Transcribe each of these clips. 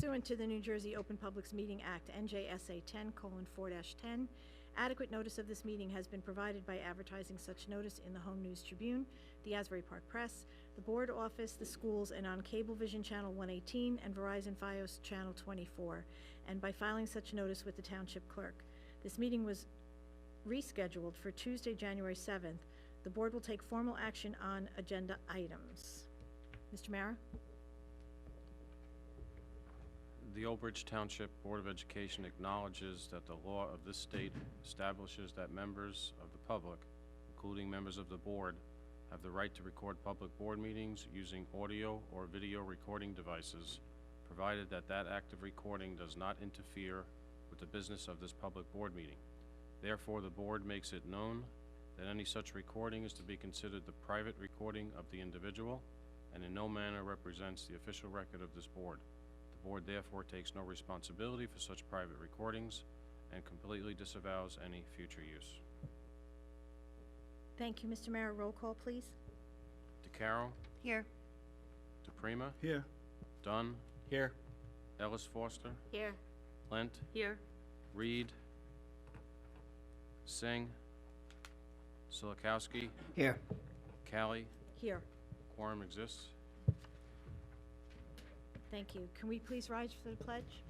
Pursuant to the New Jersey Open Publics Meeting Act, NJSA 10:4-10, adequate notice of this meeting has been provided by advertising such notice in the Home News Tribune, the Asbury Park Press, the Board Office, the schools, and on Cablevision Channel 118 and Verizon Fios Channel 24, and by filing such notice with the Township Clerk. This meeting was rescheduled for Tuesday, January 7th. The Board will take formal action on agenda items. Mr. Mara? The Old Bridge Township Board of Education acknowledges that the law of this state establishes that members of the public, including members of the board, have the right to record public board meetings using audio or video recording devices, provided that that act of recording does not interfere with the business of this public board meeting. Therefore, the board makes it known that any such recording is to be considered the private recording of the individual and in no manner represents the official record of this board. The board therefore takes no responsibility for such private recordings and completely disavows any future use. Thank you, Mr. Mayor. Roll call, please. DeCaro? Here. DePrima? Here. Dunn? Here. Ellis Foster? Here. Lent? Here. Reed? Singh? Silikowski? Here. Callie? Here. Quorum exists. Thank you. Can we please rise for the pledge?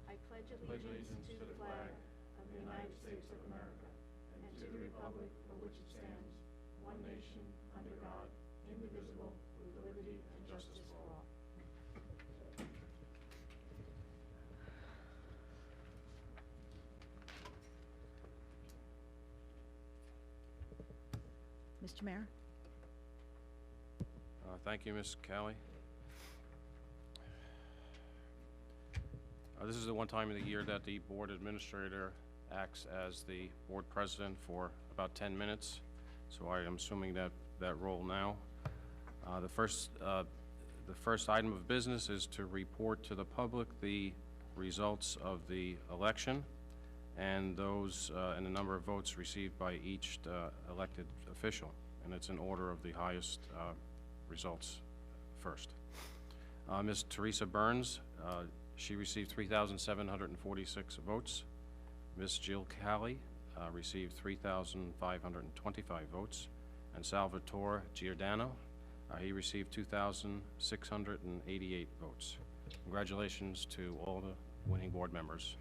I pledge allegiance to the flag of the United States of America and to the republic for which it stands, one nation, under God, indivisible, with liberty and justice for all. Mr. Mayor? Thank you, Ms. Callie. This is the one time of the year that the board administrator acts as the board president for about 10 minutes. So I am assuming that role now. The first item of business is to report to the public the results of the election and those and the number of votes received by each elected official. And it's in order of the highest results first. Ms. Teresa Burns, she received 3,746 votes. Ms. Jill Callie received 3,525 votes. And Salvatore Giordano, he received 2,688 votes. Congratulations to all the winning board members.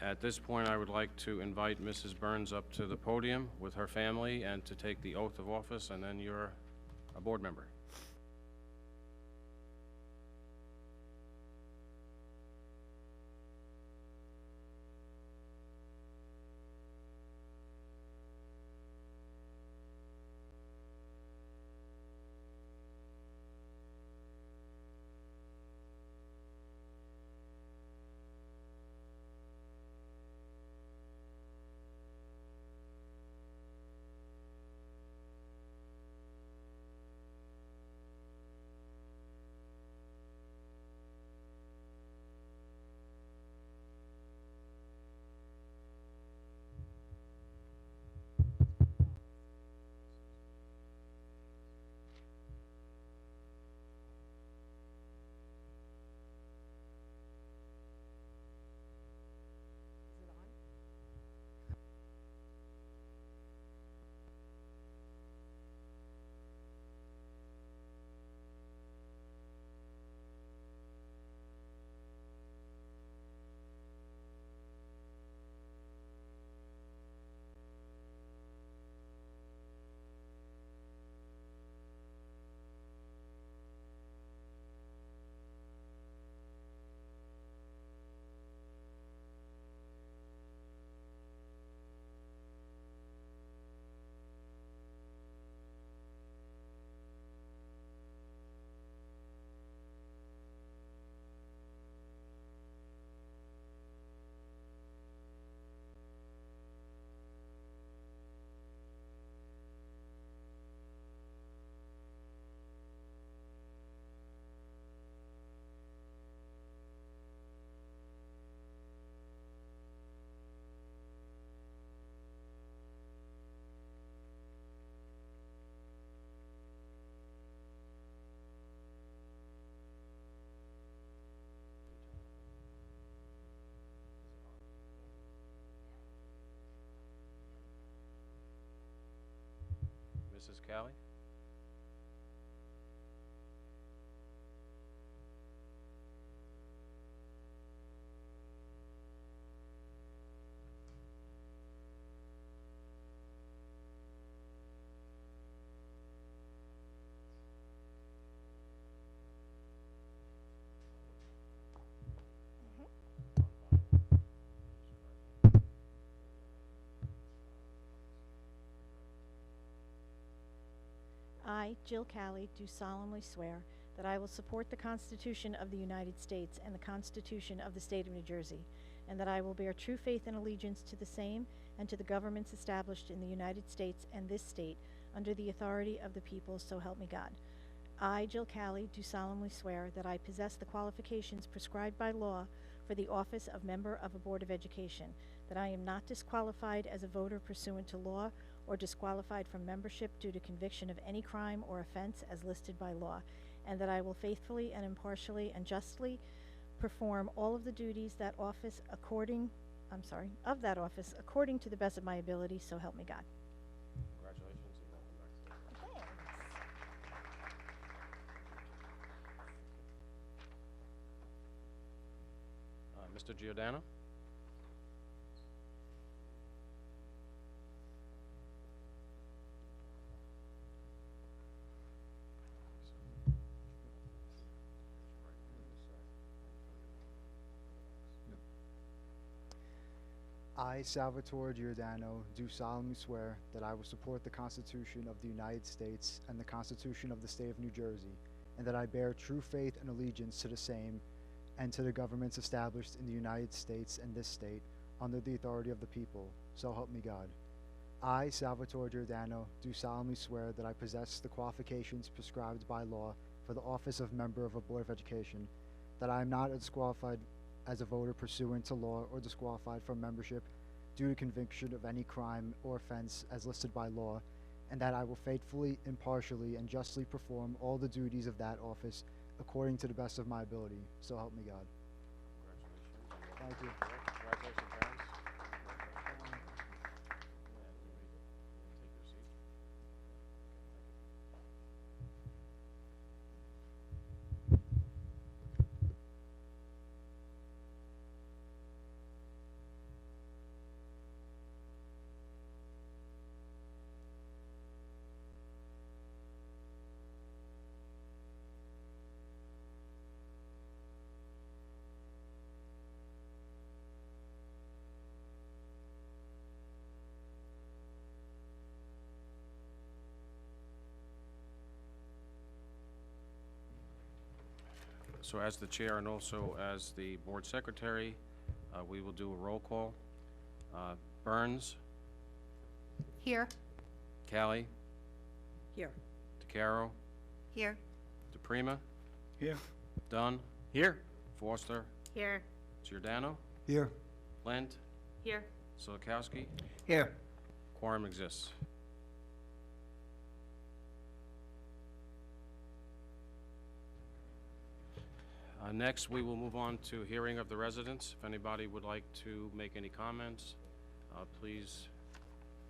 At this point, I would like to invite Mrs. Burns up to the podium with her family and to take the oath of office, and then you're a board member. Mrs. Callie? I, Jill Callie, do solemnly swear that I will support the Constitution of the United States and the Constitution of the State of New Jersey, and that I will bear true faith and allegiance to the same and to the governments established in the United States and this state under the authority of the people, so help me God. I, Jill Callie, do solemnly swear that I possess the qualifications prescribed by law for the office of member of a Board of Education, that I am not disqualified as a voter pursuant to law or disqualified from membership due to conviction of any crime or offense as listed by law, and that I will faithfully and impartially and justly perform all of the duties of that office according to the best of my ability, so help me God. Congratulations and welcome back. Mr. Giordano? I, Salvatore Giordano, do solemnly swear that I will support the Constitution of the United States and the Constitution of the State of New Jersey, and that I bear true faith and allegiance to the same and to the governments established in the United States and this state under the authority of the people, so help me God. I, Salvatore Giordano, do solemnly swear that I possess the qualifications prescribed by law for the office of member of a Board of Education, that I am not disqualified as a voter pursuant to law or disqualified from membership due to conviction of any crime or offense as listed by law, and that I will faithfully, impartially, and justly perform all the duties of that office according to the best of my ability. So help me God. Congratulations. Thank you. Congratulations, parents. Yeah, take your seat. So as the chair and also as the board secretary, we will do a roll call. Burns, Here. Callie, Here. DeCaro, Here. DePrima, Here. Dunn, Here. Foster, Here. Giordano, Here. Lent, Here. Silikowski. Here. Quorum exists. Next, we will move on to hearing of the residents. If anybody would like to make any comments, please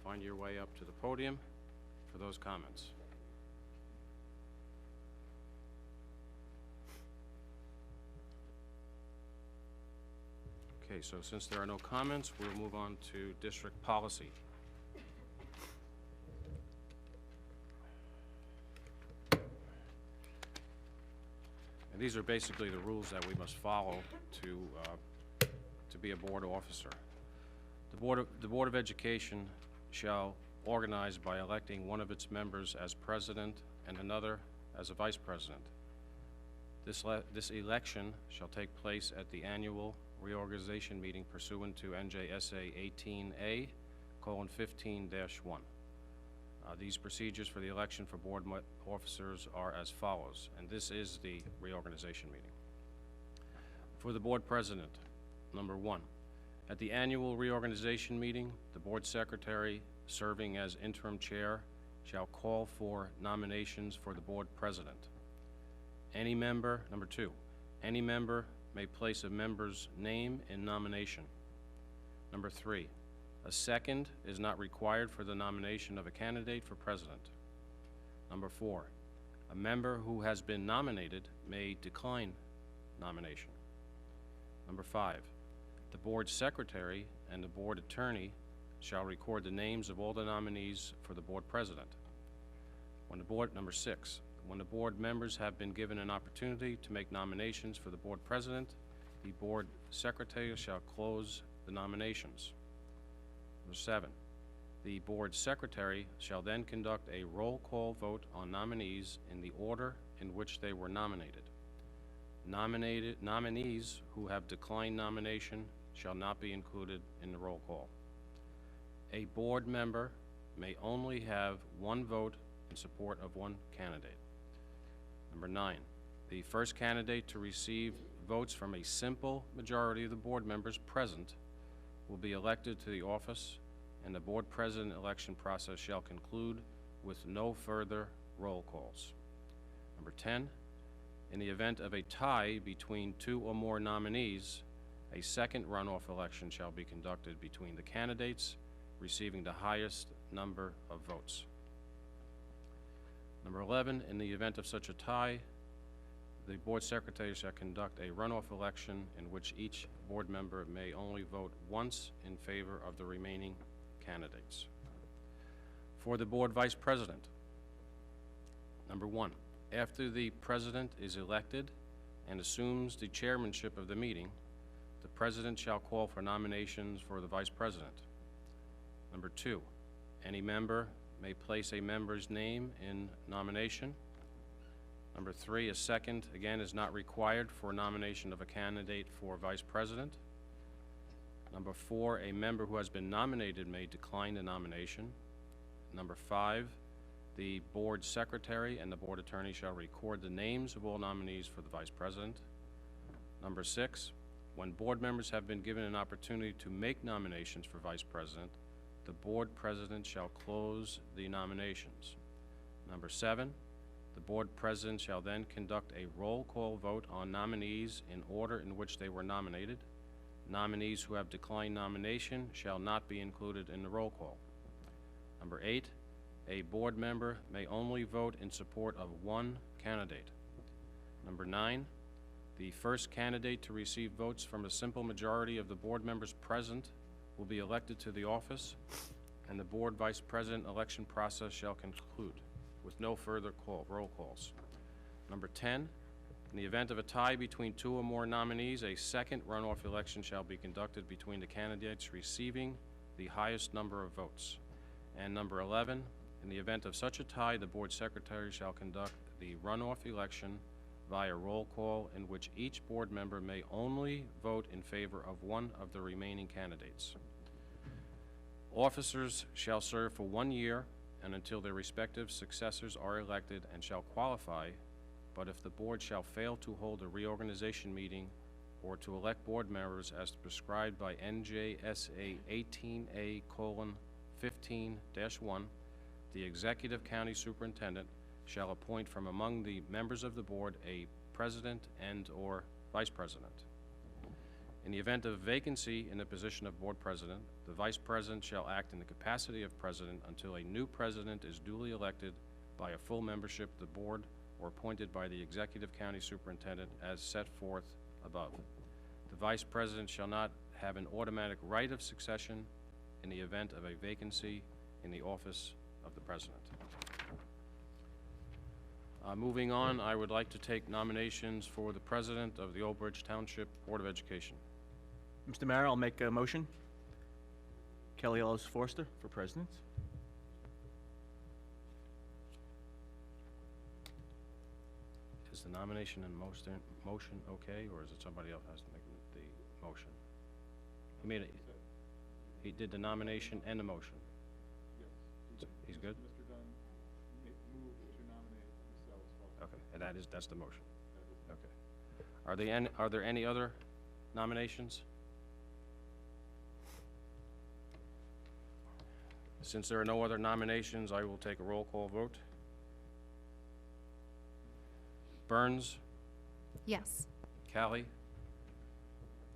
find your way up to the podium for those comments. Okay, so since there are no comments, we'll move on to district policy. And these are basically the rules that we must follow to be a board officer. The Board of Education shall organize by electing one of its members as president and another as a vice president. This election shall take place at the annual reorganization meeting pursuant to NJSA 18A:15-1. These procedures for the election for board officers are as follows, and this is the reorganization meeting. For the board president, number 1, at the annual reorganization meeting, the board secretary serving as interim chair shall call for nominations for the board president. Any member, number 2, any member may place a member's name in nomination. Number 3, a second is not required for the nomination of a candidate for president. Number 4, a member who has been nominated may decline nomination. Number 5, the board secretary and the board attorney shall record the names of all the nominees for the board president. Number 6, when the board members have been given an opportunity to make nominations for the board president, the board secretary shall close the nominations. Number 7, the board secretary shall then conduct a roll call vote on nominees in the order in which they were nominated. Nominees who have declined nomination shall not be included in the roll call. A board member may only have one vote in support of one candidate. Number 9, the first candidate to receive votes from a simple majority of the board members present will be elected to the office, and the board president election process shall conclude with no further roll calls. Number 10, in the event of a tie between 2 or more nominees, a second runoff election shall be conducted between the candidates receiving the highest number of votes. Number 11, in the event of such a tie, the board secretary shall conduct a runoff election in which each board member may only vote once in favor of the remaining candidates. For the board vice president, number 1, after the president is elected and assumes the chairmanship of the meeting, the president shall call for nominations for the vice president. Number 2, any member may place a member's name in nomination. Number 3, a second, again, is not required for nomination of a candidate for vice president. Number 4, a member who has been nominated may decline the nomination. Number 5, the board secretary and the board attorney shall record the names of all nominees for the vice president. Number 6, when board members have been given an opportunity to make nominations for vice president, the board president shall close the nominations. Number 7, the board president shall then conduct a roll call vote on nominees in order in which they were nominated. Nominees who have declined nomination shall not be included in the roll call. Number 8, a board member may only vote in support of one candidate. Number 9, the first candidate to receive votes from a simple majority of the board members present will be elected to the office, and the board vice president election process shall conclude with no further roll calls. Number 10, in the event of a tie between 2 or more nominees, a second runoff election shall be conducted between the candidates receiving the highest number of votes. And number 11, in the event of such a tie, the board secretary shall conduct the runoff election via roll call in which each board member may only vote in favor of one of the remaining candidates. Officers shall serve for 1 year and until their respective successors are elected and shall qualify, but if the board shall fail to hold a reorganization meeting or to elect board members as prescribed by NJSA 18A:15-1, the executive county superintendent shall appoint from among the members of the board a president and/or vice president. In the event of vacancy in the position of board president, the vice president shall act in the capacity of president until a new president is duly elected by a full membership of the board or appointed by the executive county superintendent as set forth above. The vice president shall not have an automatic right of succession in the event of a vacancy in the office of the president. Moving on, I would like to take nominations for the president of the Old Bridge Township Board of Education. Mr. Mayor, I'll make a motion. Kelly Ellis Forster for president. Is the nomination and motion okay, or is it somebody else has to make the motion? He made it. He did the nomination and the motion. Yes. He's good? Mr. Dunn moved to nominate Ms. Ellis Foster. Okay, and that's the motion. Okay. Are there any other nominations? Since there are no other nominations, I will take a roll call vote. Burns, Yes. Callie,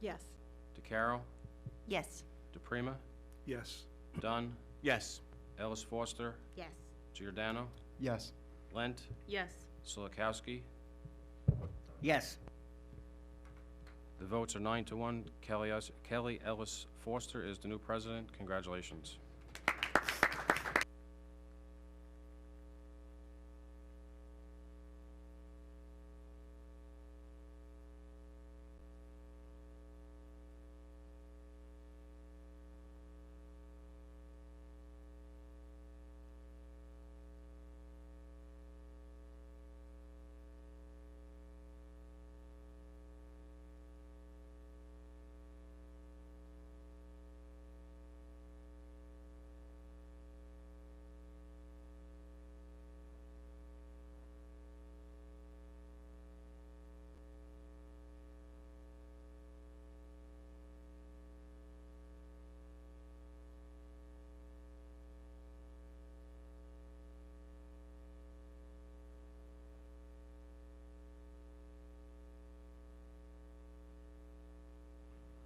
Yes. DeCaro, Yes. DePrima, Yes. Dunn, Yes. Ellis Foster, Yes. Giordano, Yes. Lent, Yes. Solakowski. Yes. The votes are 9-1. Kelly Ellis Foster is the new president. Congratulations.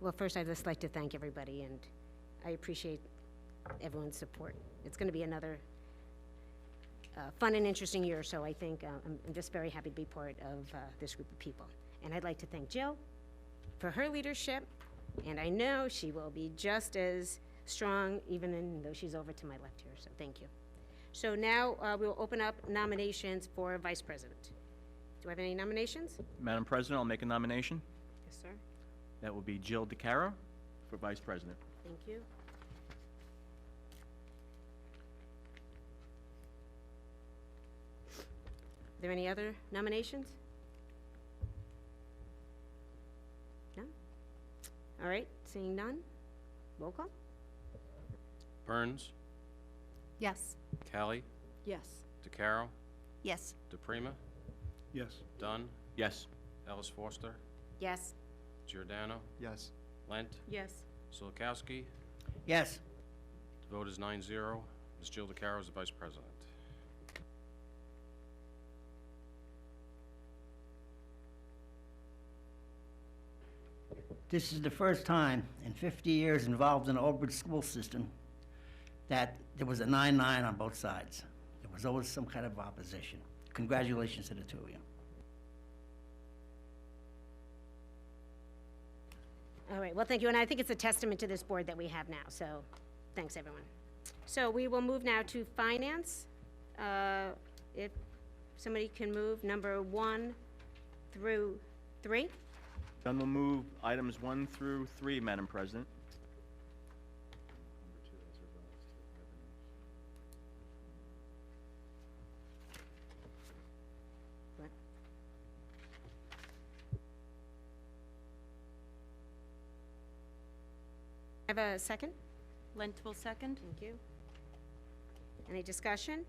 Well, first, I'd just like to thank everybody, and I appreciate everyone's support. It's going to be another fun and interesting year, so I think I'm just very happy to be part of this group of people. And I'd like to thank Jill for her leadership, and I know she will be just as strong, though she's over to my left here, so thank you. So now we'll open up nominations for Vice President. Do I have any nominations? Madam President, I'll make a nomination. Yes, sir. That will be Jill DeCaro for Vice President. Thank you. Are there any other nominations? No? All right, seeing none, roll call? Burns, Yes. Callie, Yes. DeCaro, Yes. DePrima, Yes. Dunn, Yes. Ellis Foster, Yes. Giordano, Yes. Lent, Yes. Solakowski. Yes. The vote is 9-0. Ms. Jill DeCaro is the vice president. This is the first time in 50 years involved in the Auburn school system that there was a 9-9 on both sides. There was always some kind of opposition. Congratulations to the two of you. All right, well, thank you, and I think it's a testament to this board that we have now, so thanks, everyone. So we will move now to finance. If somebody can move number 1 through 3. Then we'll move items 1 through 3, Madam President. Have a second? Lent will second. Thank you. Any discussion?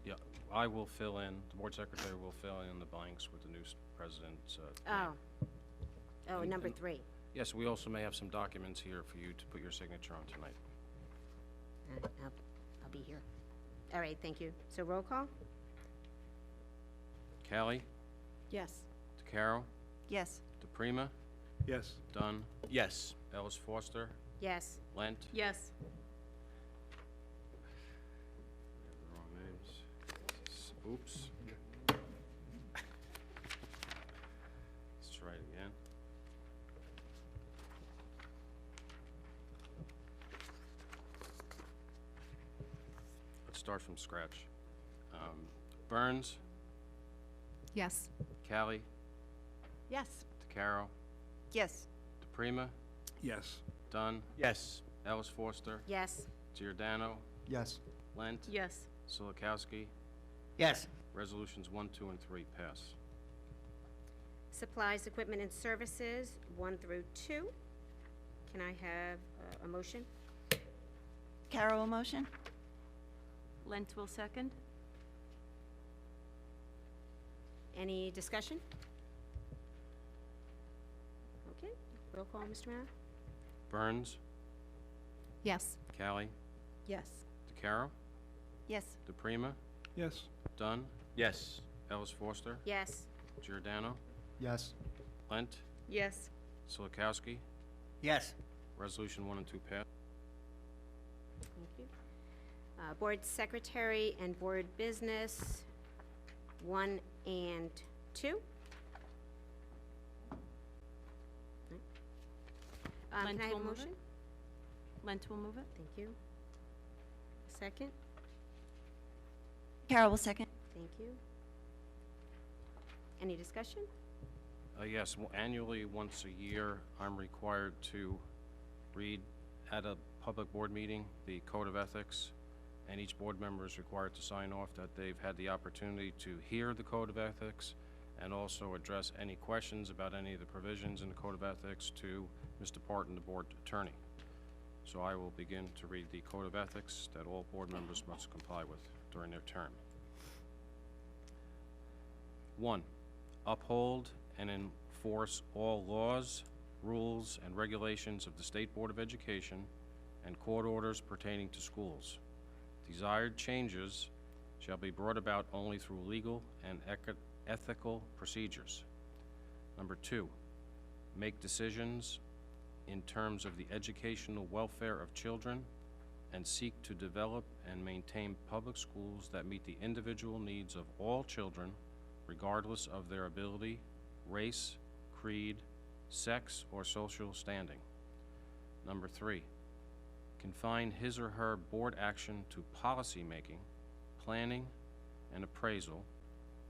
Yeah, I will fill in, the board secretary will fill in the blanks with the new president's name. Oh, And- number and- 3. Yes, we also may have some documents here for you to put your signature on tonight. I'll be here. All right, thank you. So roll call? Callie, Yes. DeCaro, Yes. DePrima, Yes. Dunn, Yes. Ellis Foster, Yes. Lent. Yes. We have the wrong names. Oops. Let's try it again. Let's start from scratch. Burns, Yes. Callie, Yes. DeCaro, Yes. DePrima, Yes. Dunn, Yes. Ellis Foster, Yes. Giordano, Yes. Lent, Yes. Solakowski. Yes. Resolutions 1, 2, and 3 pass. Supplies, equipment, and services, 1 through 2. Can I have a motion? Carol will motion. Lent will second. Any discussion? Okay, roll call, Mr. Mayor? Burns, Yes. Callie, Yes. DeCaro, Yes. DePrima, Yes. Dunn, Yes. Ellis Foster, Yes. Giordano, Yes. Lent, Yes. Solakowski. Yes. Resolution 1 and 2 pass. Thank you. Board Secretary and Board Business, 1 and 2. Lent Can I have will a move it. motion? Lent will move it. Thank you. Second? Carol will second. Thank you. Any discussion? Yes, annually, once a year, I'm required to read at a public board meeting the Code of Ethics, and each board member is required to sign off that they've had the opportunity to hear the Code of Ethics and also address any questions about any of the provisions in the Code of Ethics to Mr. Parton, the board attorney. So I will begin to read the Code of Ethics that all board members must comply with during their term. 1. Uphold and enforce all laws, rules, and regulations of the State Board of Education and court orders pertaining to schools. Desired changes shall be brought about only through legal and ethical procedures. Number 2, make decisions in terms of the educational welfare of children and seek to develop and maintain public schools that meet the individual needs of all children, regardless of their ability, race, creed, sex, or social standing. Number 3, confine his or her board action to policy making, planning, and appraisal,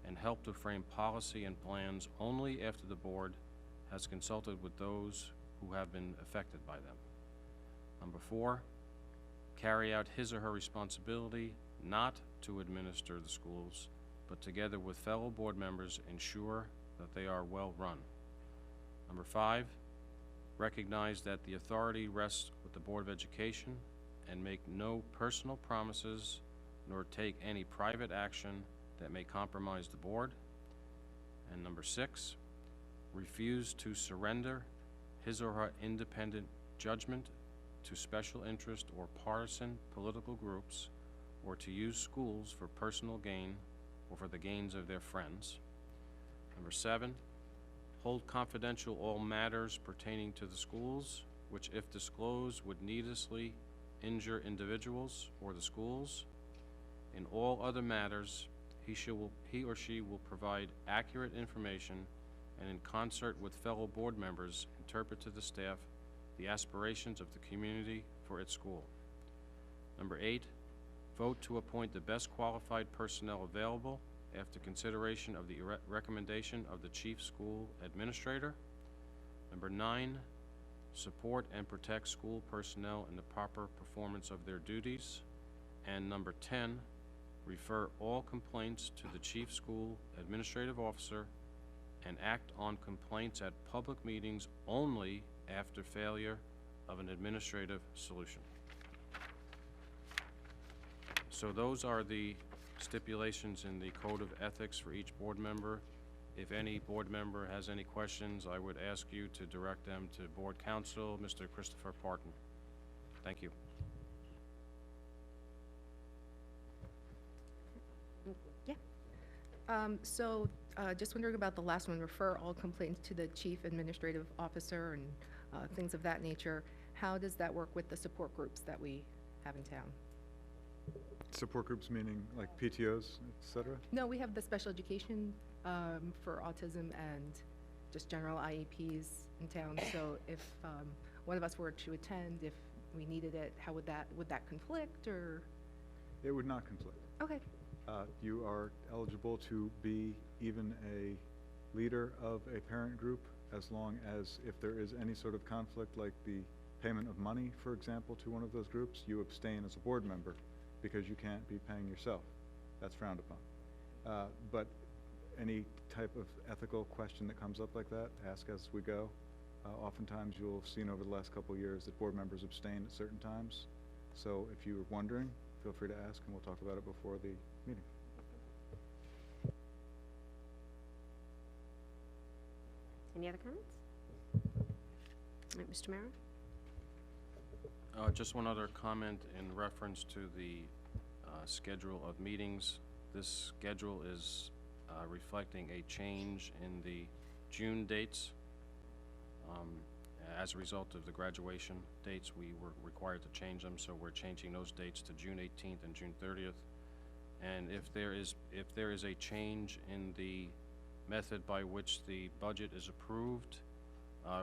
and help to frame policy and plans only after the board has consulted with those who have been affected by them. Number 4, carry out his or her responsibility not to administer the schools, but together with fellow board members ensure that they are well run. Number 5, recognize that the authority rests with the Board of Education and make no personal promises nor take any private action that may compromise the board. And number 6, refuse to surrender his or her independent judgment to special interest or partisan political groups, or to use schools for personal gain or for the gains of their friends. Number 7, hold confidential all matters pertaining to the schools, which if disclosed would needlessly injure individuals or the schools. In all other matters, he or she will provide accurate information and in concert with fellow board members interpret to the staff the aspirations of the community for its school. Number 8, vote to appoint the best qualified personnel available after consideration of the recommendation of the chief school administrator. Number 9, support and protect school personnel in the proper performance of their duties. And number 10, refer all complaints to the chief school administrative officer and act on complaints at public meetings only after failure of an administrative solution. So those are the stipulations in the Code of Ethics for each board member. If any board member has any questions, I would ask you to direct them to Board Counsel, Mr. Christopher Parton. Thank you. Yeah. Just wondering about the last one, refer all complaints to the chief administrative officer and things of that nature. How does that work with the support groups that we have in town? Support groups meaning like PTOs, et cetera? No, we have the special education for autism and just general IEPs in town. So if one of us were to attend, if we needed it, how would that conflict, or? It would not conflict. Okay. You are eligible to be even a leader of a parent group as long as if there is any sort of conflict, like the payment of money, for example, to one of those groups, you abstain as a board member because you can't be paying yourself. That's frowned upon. But any type of ethical question that comes up like that, ask as we go. Oftentimes you'll have seen over the last couple of years that board members abstain at certain times. So if you're wondering, feel free to ask and we'll talk about it before the meeting. Any other comments? All right, Mr. Mara? Just one other comment in reference to the schedule of meetings. This schedule is reflecting a change in the June dates. As a result of the graduation dates, we were required to change them, so we're changing those dates to June 18th and June 30th. And if there is a change in the method by which the budget is approved,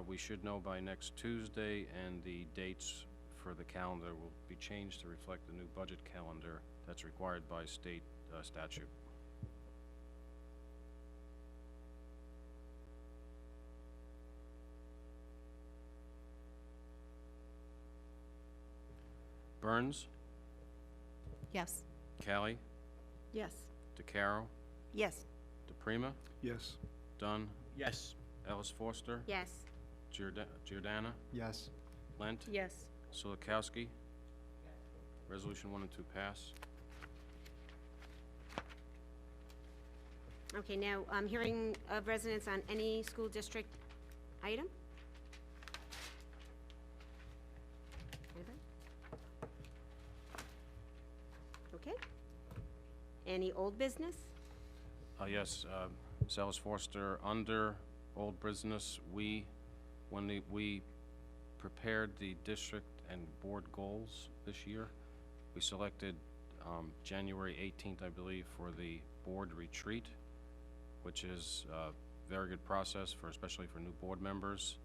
we should know by next Tuesday, and the dates for the calendar will be changed to reflect the new budget calendar that's required by state statute. Burns, Yes. Callie, Yes. DeCaro, Yes. DePrima, Yes. Dunn, Yes. Ellis Foster, Yes. Giordana, Yes. Lent, Yes. Silikowski. Resolution 1 and 2 pass. Okay, now, hearing of residents on any school district item? Anybody? Okay. Any old business? Yes, Ellis Foster, under old business, when we prepared the district and board goals this year, we selected January 18th, I believe, for the board retreat, which is a very good process especially for new board members.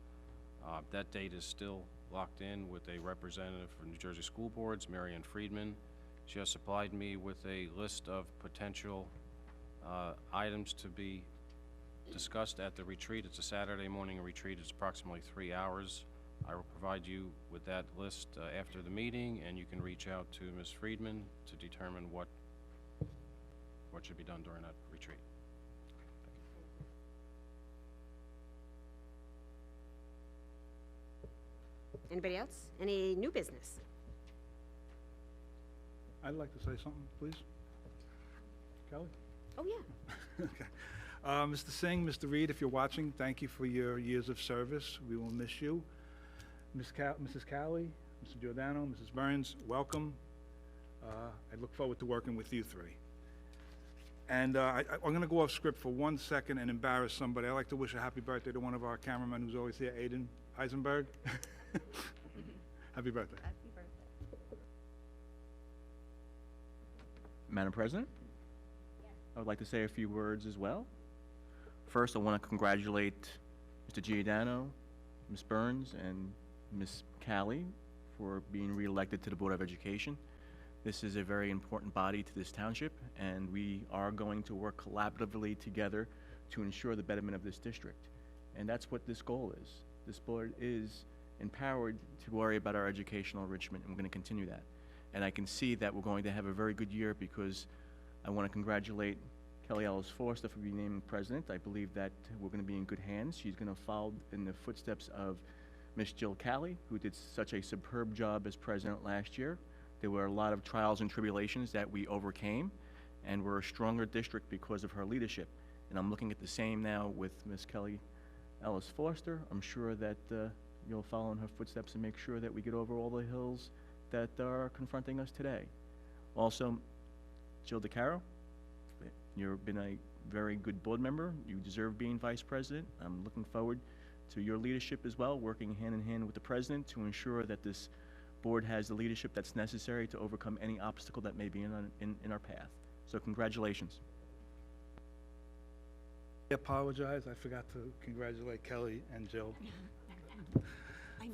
That date is still locked in with a representative from New Jersey School Boards, Marianne Friedman. She has supplied me with a list of potential items to be discussed at the retreat. It's a Saturday morning retreat. It's approximately 3 hours. I will provide you with that list after the meeting, and you can reach out to Ms. Friedman to determine what should be done during that retreat. Anybody else? Any new business? I'd like to say something, please. Kelly? Oh, yeah. Okay. Mr. Singh, Mr. Reed, if you're watching, thank you for your years of service. We will miss you. Mrs. Cowley, Mr. Giordano, Mrs. Burns, welcome. I look forward to working with you three. And I'm going to go off script for 1 second and embarrass somebody. I'd like to wish a happy birthday to one of our cameramen who's always here, Aiden Eisenberg. Happy birthday. Madam President? I would like to say a few words as well. First, I want to congratulate Mr. Giordano, Ms. Burns, and Ms. Callie for being reelected to the Board of Education. This is a very important body to this township, and we are going to work collaboratively together to ensure the betterment of this district. And that's what this goal is. This board is empowered to worry about our educational enrichment, and we're going to continue that. And I can see that we're going to have a very good year because I want to congratulate Kelly Ellis Forster for being named president. I believe that we're going to be in good hands. She's going to follow in the footsteps of Miss Jill Callie, who did such a superb job as president last year. There were a lot of trials and tribulations that we overcame, and we're a stronger district because of her leadership. And I'm looking at the same now with Miss Kelly Ellis Forster. I'm sure that you'll follow in her footsteps and make sure that we get over all the hills that are confronting us today. Also, Jill DeCaro, you've been a very good board member. You deserve being vice president. I'm looking forward to your leadership as well, working hand in hand with the president to ensure that this board has the leadership that's necessary to overcome any obstacle that may be in our path. So congratulations. I apologize. I forgot to congratulate Kelly and Jill. I know.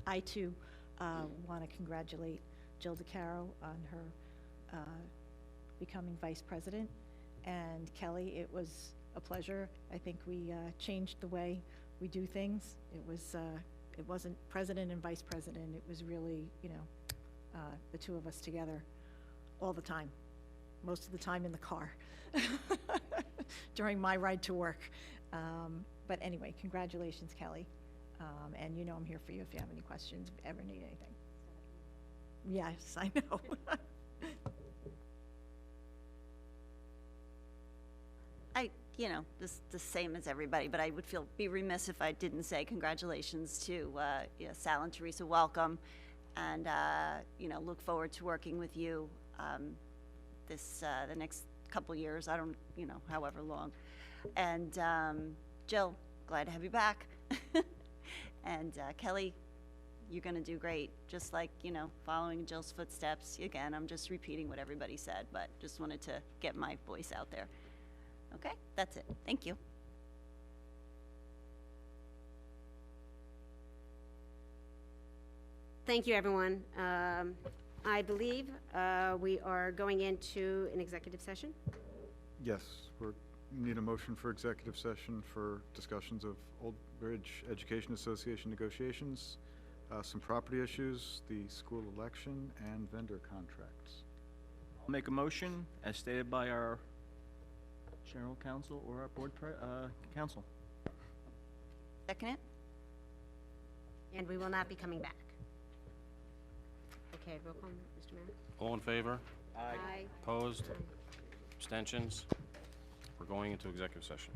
I, too, want to congratulate Jill DeCaro on her becoming vice president. And Kelly, it was a pleasure. I think we changed the way we do things. It wasn't president and vice president. It was really, the two of us together all the time, most of the time in the car during my ride to work. But anyway, congratulations, Kelly. And I'm here for you if you have any questions, ever need anything. Yes, I know. This the same as everybody, but I would be remiss if I didn't say congratulations to Sal and Teresa. Welcome, and look forward to working with you the next couple years. I don't, however long. And Jill, glad to have you back. And Kelly, you're going to do great, just like, you know, following Jill's footsteps. Again, I'm just repeating what everybody said, but just wanted to get my voice out there. Okay, that's it. Thank you. Thank you, everyone. I believe we are going into an executive session. Yes, we need a motion for executive session for discussions of Old Bridge Education Association negotiations, some property issues, the school election, and vendor contracts. I'll make a motion as stated by our general counsel or our board counsel. Second it? And we will not be coming back. Okay, roll call, Mr. Mayor? All in favor? Aye. Opposed? Abstentions? We're going into executive session.